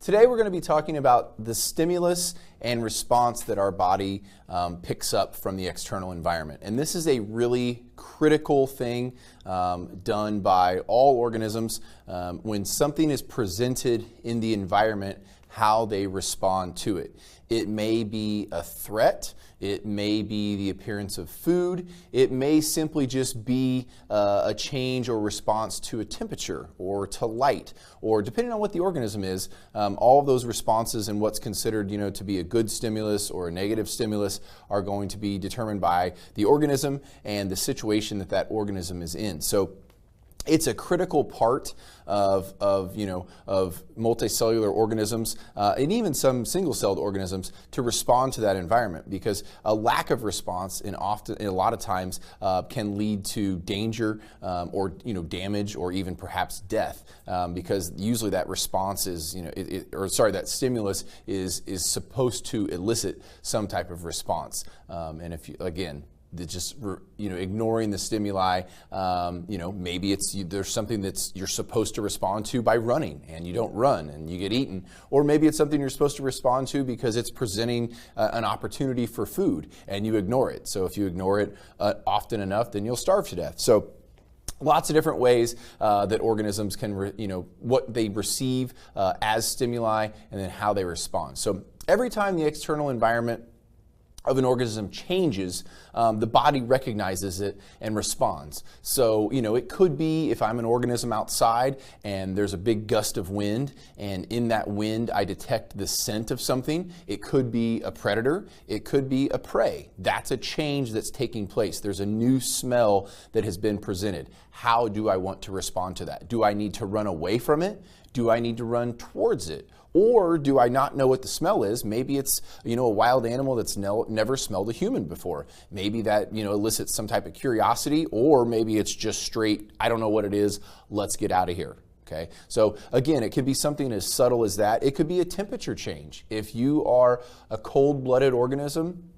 Today we're going to be talking about the stimulus and response that our body picks up from the external environment. And this is a really critical thing done by all organisms. When something is presented in the environment, how they respond to it. It may be a threat, it may be the appearance of food, it may simply just be a change or response to a temperature or to light, or depending on what the organism is, all of those responses and what's considered to be a good stimulus or a negative stimulus are going to be determined by the organism and the situation that that organism is in. So it's a critical part of multicellular organisms and even some single-celled organisms to respond to that environment, because a lack of response and a lot of times can lead to danger or damage or even perhaps death, because usually that response is that stimulus is supposed to elicit some type of response, and if you, again, just ignoring the stimuli, maybe there's something that you're supposed to respond to by running and you don't run and you get eaten, or maybe it's something you're supposed to respond to because it's presenting an opportunity for food and you ignore it. So if you ignore it often enough, then you'll starve to death. So lots of different ways that organisms can, what they receive as stimuli and then how they respond. So every time the external environment of an organism changes, the body recognizes it and responds. So, it could be if I'm an organism outside and there's a big gust of wind, and in that wind I detect the scent of something. It could be a predator, it could be a prey. That's a change that's taking place. There's a new smell that has been presented. How do I want to respond to that? Do I need to run away from it? Do I need to run towards it? Or do I not know what the smell is? Maybe it's a wild animal that's never smelled a human before. Maybe that elicits some type of curiosity, or maybe it's just straight, I don't know what it is, let's get out of here. Okay, so again, it could be something as subtle as that. It could be a temperature change. If you are a cold-blooded organism,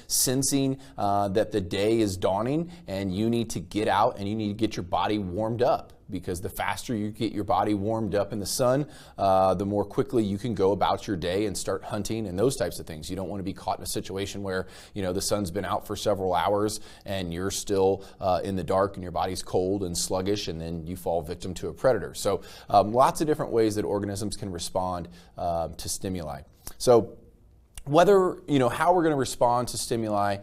sensing that the day is dawning and you need to get out and you need to get your body warmed up, because the faster you get your body warmed up in the sun, the more quickly you can go about your day and start hunting and those types of things. You don't want to be caught in a situation where, the sun's been out for several hours and you're still in the dark and your body's cold and sluggish, and then you fall victim to a predator. So lots of different ways that organisms can respond to stimuli. So whether, how we're going to respond to stimuli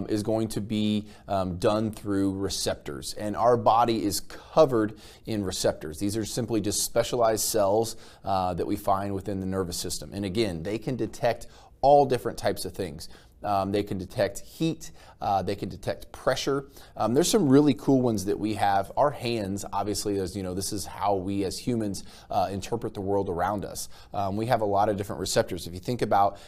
is going to be done through receptors. And our body is covered in receptors. These are simply just specialized cells that we find within the nervous system. And again, they can detect all different types of things. They can detect heat, they can detect pressure. There's some really cool ones that we have. Our hands, obviously, as this is how we as humans interpret the world around us. We have a lot of different receptors. If you think about,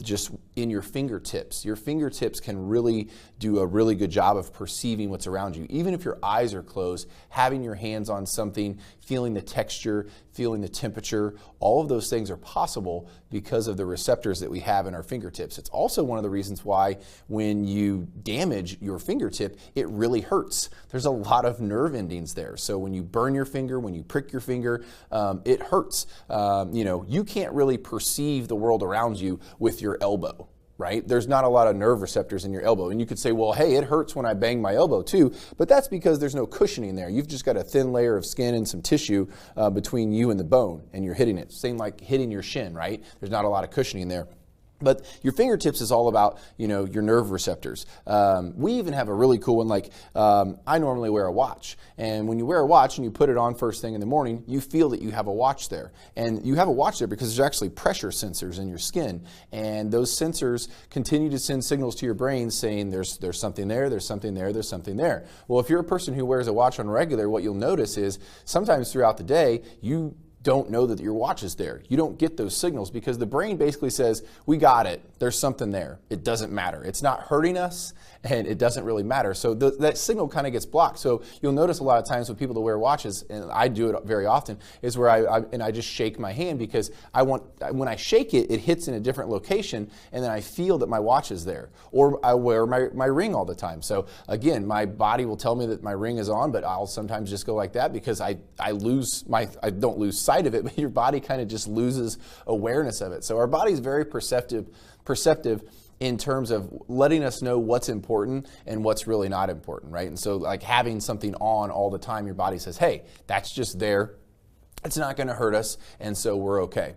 just in your fingertips can really do a really good job of perceiving what's around you. Even if your eyes are closed, having your hands on something, feeling the texture, feeling the temperature, all of those things are possible because of the receptors that we have in our fingertips. It's also one of the reasons why when you damage your fingertip, it really hurts. There's a lot of nerve endings there. So when you burn your finger, when you prick your finger, it hurts. You can't really perceive the world around you with your elbow, right? There's not a lot of nerve receptors in your elbow. And you could say, well, hey, it hurts when I bang my elbow too, but that's because there's no cushioning there. You've just got a thin layer of skin and some tissue between you and the bone, and you're hitting it. Same like hitting your shin, right? There's not a lot of cushioning there. But your fingertips is all about, your nerve receptors. We even have a really cool one, like I normally wear a watch. And when you wear a watch and you put it on first thing in the morning, you feel that you have a watch there. And you have a watch there because there's actually pressure sensors in your skin. And those sensors continue to send signals to your brain saying there's something there, there's something there, there's something there. Well, if you're a person who wears a watch on regular, what you'll notice is sometimes throughout the day, you don't know that your watch is there. You don't get those signals because the brain basically says, we got it, there's something there. It doesn't matter. It's not hurting us and it doesn't really matter. So that signal kind of gets blocked. So you'll notice a lot of times with people that wear watches, and I do it very often, is where I just shake my hand because when I shake it, it hits in a different location and then I feel that my watch is there. Or I wear my ring all the time. So again, my body will tell me that my ring is on, but I'll sometimes just go like that because I don't lose sight of it, but your body kind of just loses awareness of it. So our body is very perceptive in terms of letting us know what's important and what's really not important, right? And so like having something on all the time, your body says, hey, that's just there. It's not going to hurt us, and so we're okay.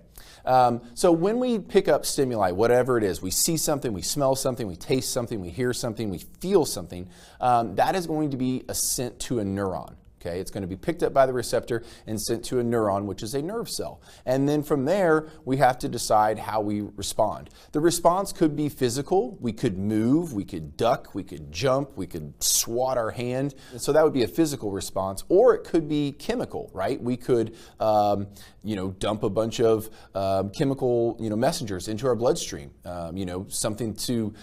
So when we pick up stimuli, whatever it is, we see something, we smell something, we taste something, we hear something, we feel something, that is going to be sent to a neuron. Okay, it's going to be picked up by the receptor and sent to a neuron, which is a nerve cell. And then from there, we have to decide how we respond. The response could be physical. We could move, we could duck, we could jump, we could swat our hand. So that would be a physical response. Or it could be chemical, right? We could, dump a bunch of chemical, messengers into our bloodstream. Something to,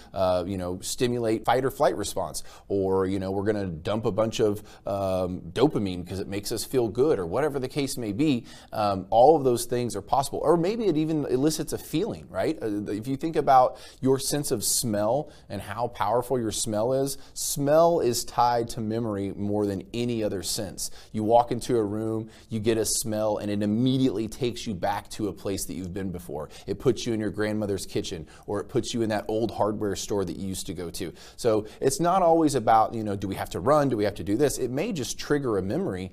stimulate fight or flight response. Or, we're going to dump a bunch of dopamine because it makes us feel good, or whatever the case may be. All of those things are possible. Or maybe it even elicits a feeling, right? If you think about your sense of smell and how powerful your smell is tied to memory more than any other sense. You walk into a room, you get a smell, and it immediately takes you back to a place that you've been before. It puts you in your grandmother's kitchen, or it puts you in that old hardware store that you used to go to. So it's not always about, do we have to run? Do we have to do this? It may just trigger a memory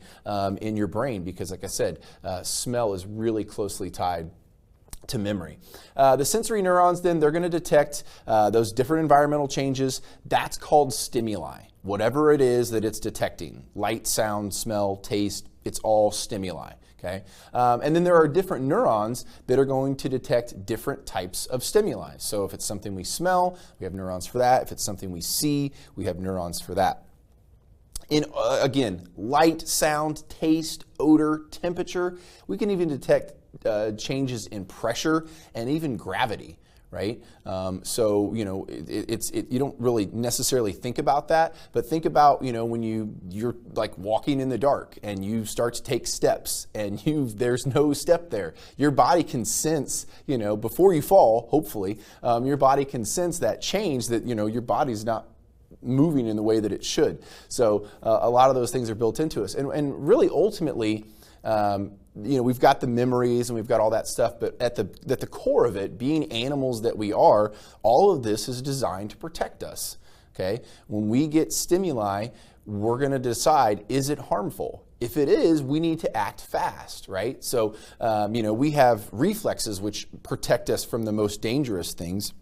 in your brain because, like I said, smell is really closely tied to memory. The sensory neurons, then, they're going to detect those different environmental changes. That's called stimuli. Whatever it is that it's detecting, light, sound, smell, taste, it's all stimuli. Okay? And then there are different neurons that are going to detect different types of stimuli. So if it's something we smell, we have neurons for that. If it's something we see, we have neurons for that. Again, light, sound, taste, odor, temperature. We can even detect changes in pressure and even gravity, right? You don't really necessarily think about that, but think about, when you're like walking in the dark and you start to take steps and there's no step there. Your body can sense, before you fall, hopefully, your body can sense that change that, your body's not moving in the way that it should. So a lot of those things are built into us. And really, ultimately, we've got the memories and we've got all that stuff, but at the core of it, being animals that we are, all of this is designed to protect us. Okay? When we get stimuli, we're going to decide, is it harmful? If it is, we need to act fast, right? So, we have reflexes which protect us from the most dangerous things.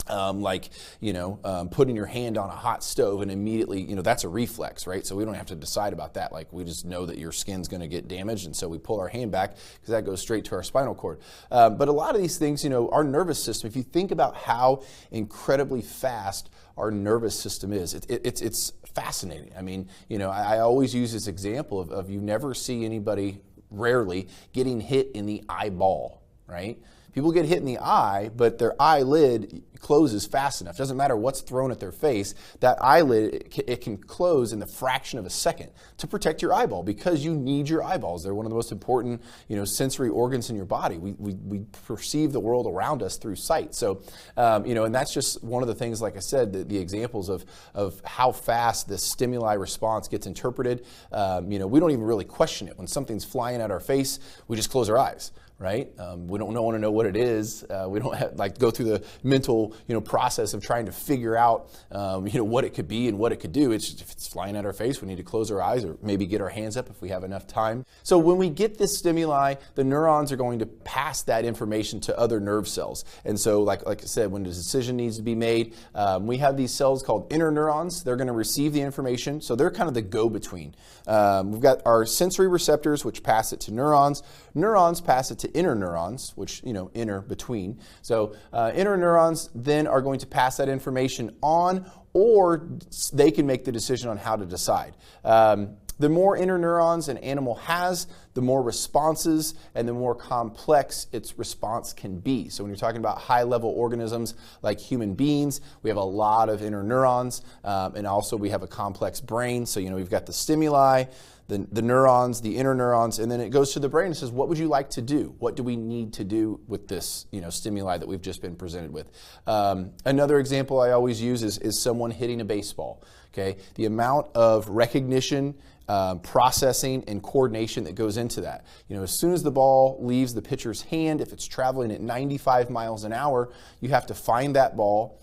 Putting your hand on a hot stove and immediately, that's a reflex, right? So we don't have to decide about that. Like, we just know that your skin's going to get damaged, and so we pull our hand back because that goes straight to our spinal cord. But a lot of these things, our nervous system, if you think about how incredibly fast our nervous system is, it's fascinating. I mean, I always use this example of you never see anybody, rarely, getting hit in the eyeball, right? People get hit in the eye, but their eyelid closes fast enough. Doesn't matter what's thrown at their face, that eyelid, it can close in the fraction of a second to protect your eyeball, because you need your eyeballs. They're one of the most important, sensory organs in your body. We perceive the world around us through sight. So, and that's just one of the things, like I said, the examples of how fast this stimuli response gets interpreted. We don't even really question it. When something's flying at our face, we just close our eyes. Right? We don't want to know what it is. We don't have, go through the mental, process of trying to figure out, what it could be and what it could do. It's just, if it's flying at our face, we need to close our eyes or maybe get our hands up if we have enough time. So when we get this stimuli, the neurons are going to pass that information to other nerve cells. And so, like I said, when the decision needs to be made, we have these cells called interneurons. They're going to receive the information. So they're kind of the go-between. We've got our sensory receptors, which pass it to neurons. Neurons pass it to interneurons, which, inner between. So interneurons then are going to pass that information on, or they can make the decision on how to decide. The more interneurons an animal has, the more responses and the more complex its response can be. So when you're talking about high-level organisms like human beings, we have a lot of interneurons, and also we have a complex brain. So, we've got the stimuli, the neurons, the interneurons, and then it goes to the brain and says, what would you like to do? What do we need to do with this stimuli that we've just been presented with? Another example I always use is someone hitting a baseball. Okay, the amount of recognition, processing, and coordination that goes into that. As soon as the ball leaves the pitcher's hand, if it's traveling at 95 miles an hour, you have to find that ball,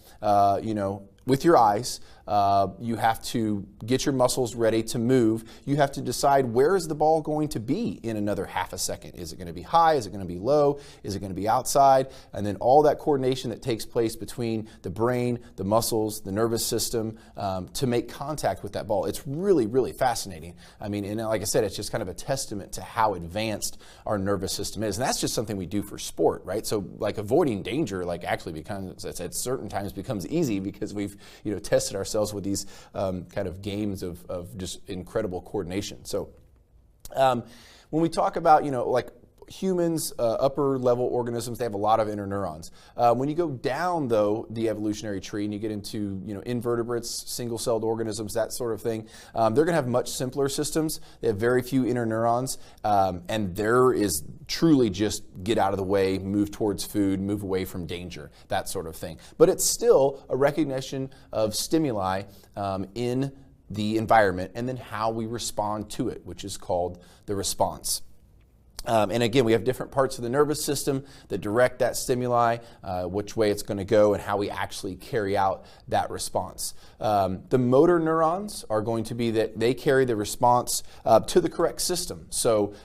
with your eyes. You have to get your muscles ready to move. You have to decide, where is the ball going to be in another half a second? Is it going to be high? Is it going to be low? Is it going to be outside? And then all that coordination that takes place between the brain, the muscles, the nervous system to make contact with that ball. It's really, really fascinating. I mean, and like I said, it's just kind of a testament to how advanced our nervous system is. And that's just something we do for sport, right? So like avoiding danger, actually becomes, at certain times becomes easy because we've, tested ourselves with these kind of games of just incredible coordination. So when we talk about, humans, upper level organisms, they have a lot of interneurons. When you go down, though, the evolutionary tree and you get into invertebrates, single-celled organisms, that sort of thing, they're going to have much simpler systems. They have very few interneurons, and there is truly just get out of the way, move towards food, move away from danger, that sort of thing. But it's still a recognition of stimuli in the environment and then how we respond to it, which is called the response. And again, we have different parts of the nervous system that direct that stimuli, which way it's going to go, and how we actually carry out that response. The motor neurons are going to be that they carry the response to the correct system. So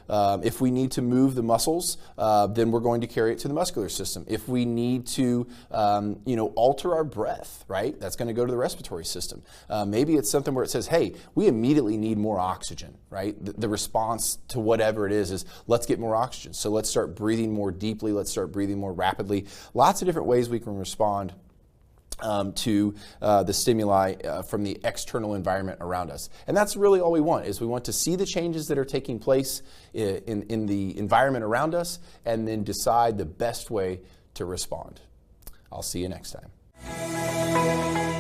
if we need to move the muscles, then we're going to carry it to the muscular system. If we need to, alter our breath, right, that's going to go to the respiratory system. Maybe it's something where it says, hey, we immediately need more oxygen, right? The response to whatever it is let's get more oxygen. So let's start breathing more deeply. Let's start breathing more rapidly. Lots of different ways we can respond to the stimuli from the external environment around us. And that's really all we want, is we want to see the changes that are taking place in the environment around us and then decide the best way to respond. I'll see you next time.